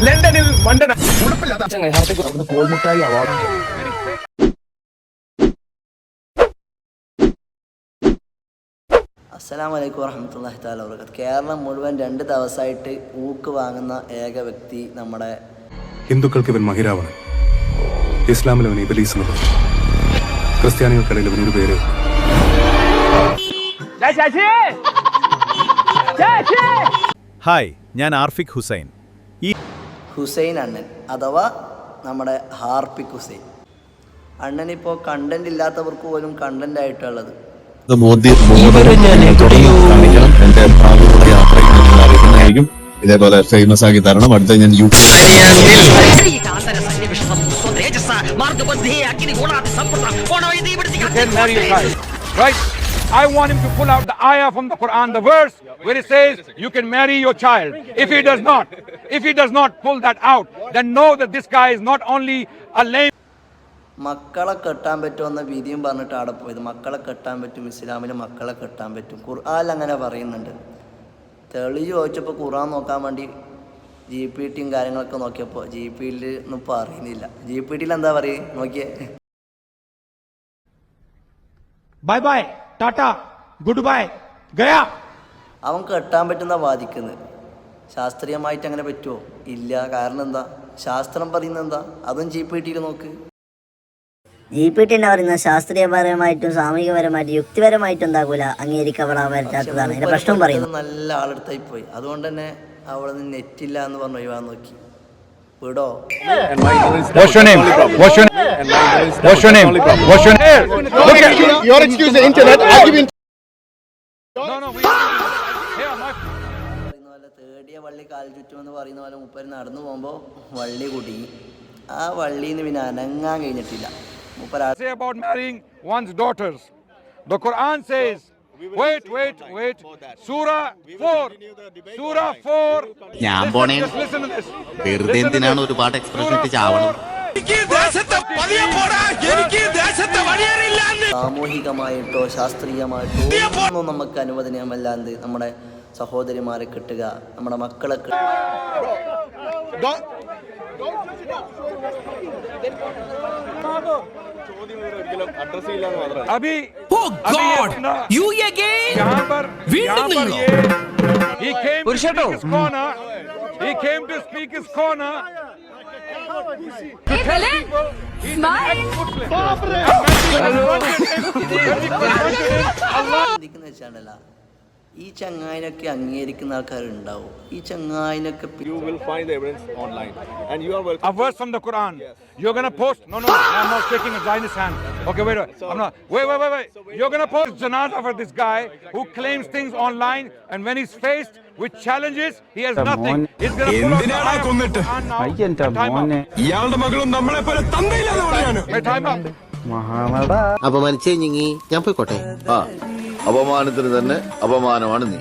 ലണ്ടനിൽ മണ്ടന അസ്സലാമു അലൈക്കും വറഹ്മത്തുള്ളാഹി തആല വബറകാതുഹു. കേരളം മുഴുവൻ 2 ദിവസമായിട്ട് ഊക്ക് വാങ്ങുന്ന ഏക വ്യക്തി നമ്മുടെ ഹിന്ദുക്കൾക്ക് ഇവൻ മഹിരാവാണ്, ഇസ്ലാമിൽ അവൻ ഇബ്ലീസ് എന്ന് പറയും, ക്രിസ്ത്യാനികൾക്കിടയിൽ അവനൊരു പേര്. ഹായ്, ഞാൻ ആർഫിക് ഹുസൈൻ. ഹുസൈൻ അണ്ണൻ അഥവാ നമ്മുടെ ഹാർപ്പിക് ഹുസൈൻ അണ്ണനിപ്പോൾ കണ്ടന്റ് ഇല്ലാത്തവർക്ക് പോലും കണ്ടന്റ് ആയിട്ടുള്ളത്. എന്റെ ഭാവിയുള്ള യാത്ര അറിയിക്കുന്നതായിരിക്കും. ഇതേപോലെ ഫേമസ് ആക്കി തരണം. അടുത്ത ഞാൻ I want him to pull out the ayah from the Quran, the verse where it says you can marry your child. If he does not pull that out, then know that this guy is not only a lame. മക്കളെ കെട്ടാൻ പറ്റുമെന്ന വിധിയും പറഞ്ഞിട്ട് അവിടെ പോയത്. മക്കളെ കെട്ടാൻ പറ്റും, ഇസ്ലാമിൽ മക്കളെ കെട്ടാൻ പറ്റും, ഖുർആനിൽ അങ്ങനെ പറയുന്നുണ്ട്. തെളിവ് ചോദിച്ചപ്പോൾ ഖുർആൻ നോക്കാൻ വേണ്ടി GPT കാര്യങ്ങളൊക്കെ നോക്കിയപ്പോൾ GPT ഒന്നും പറയുന്നില്ല. GPT എന്താ പറയുക നോക്കിയേ. Bye bye, Tata, goodbye, gaya. അവൻ കെട്ടാൻ പറ്റുന്ന വാദിക്കുന്നത്. ശാസ്ത്രീയമായിട്ട് അങ്ങനെ പറ്റുമോ? ഇല്ല. കാരണം എന്താ? ശാസ്ത്രം പറയുന്നത് എന്താ? അതും GPT നോക്ക്. GPT എന്ന് പറയുന്നത് ശാസ്ത്രീയപരമായിട്ടും സാമൂഹികപരമായിട്ടും യുക്തിപരമായിട്ടും എന്താകൂല അംഗീകരിക്കപ്പെടാൻ പറ്റാത്തതാണ്. അതിന്റെ പ്രശ്നം പറയുന്നത്. നല്ല ആളെടുത്തായി പോയി. അതുകൊണ്ട് തന്നെ അവിടെ നിന്ന് നെറ്റില്ല എന്ന് പറഞ്ഞു ഒഴിവാൻ നോക്കി. വിടോ. What's your name? What's your name? What's your name? What's your name? Look at your excuse the internet. I give in. No. തേടിയ വള്ളി കാൽ ചുറ്റുമെന്ന് പറയുന്ന പോലെ മുപ്പര് നടന്നു പോകുമ്പോൾ വള്ളി കുടുങ്ങി. ആ വള്ളിന്ന് പിന്നെ അനങ്ങാൻ കഴിഞ്ഞിട്ടില്ല. Say about marrying one's daughters. The Quran says, wait. Surah 4. ഞാൻ പോണേ വെറുതെ എന്തിനാണ് ഒരുപാട് എക്സ്പ്രഷൻ ഇട്ട് ചാവണം. സാമൂഹികമായിട്ടോ ശാസ്ത്രീയമായിട്ടോ ഒന്നും നമുക്ക് അനുവദനീയമല്ലാണ്ട് നമ്മുടെ സഹോദരിമാരെ കിട്ടുക, നമ്മുടെ മക്കളെ अभी You again? He came to speak his corner. ഈ ചങ്ങായിനൊക്കെ അംഗീകരിക്കുന്ന ആൾക്കാരുണ്ടാവും. ഈ ചങ്ങായിനൊക്കെ A verse from the Quran. Yes. You're gonna post. No. I'm not shaking a Zionist hand. Okay, wait. I'm not. Wait. You're gonna post janaza for this guy who claims things online, and when he's faced with challenges, he has nothing. He's gonna pull out the ayah from the Quran now. Time up. അപമാനിച്ചേ ഞങ്ങി ഞാൻ പോയിക്കോട്ടെ. അപമാനത്തിന് തന്നെ അപമാനമാണ് നീ.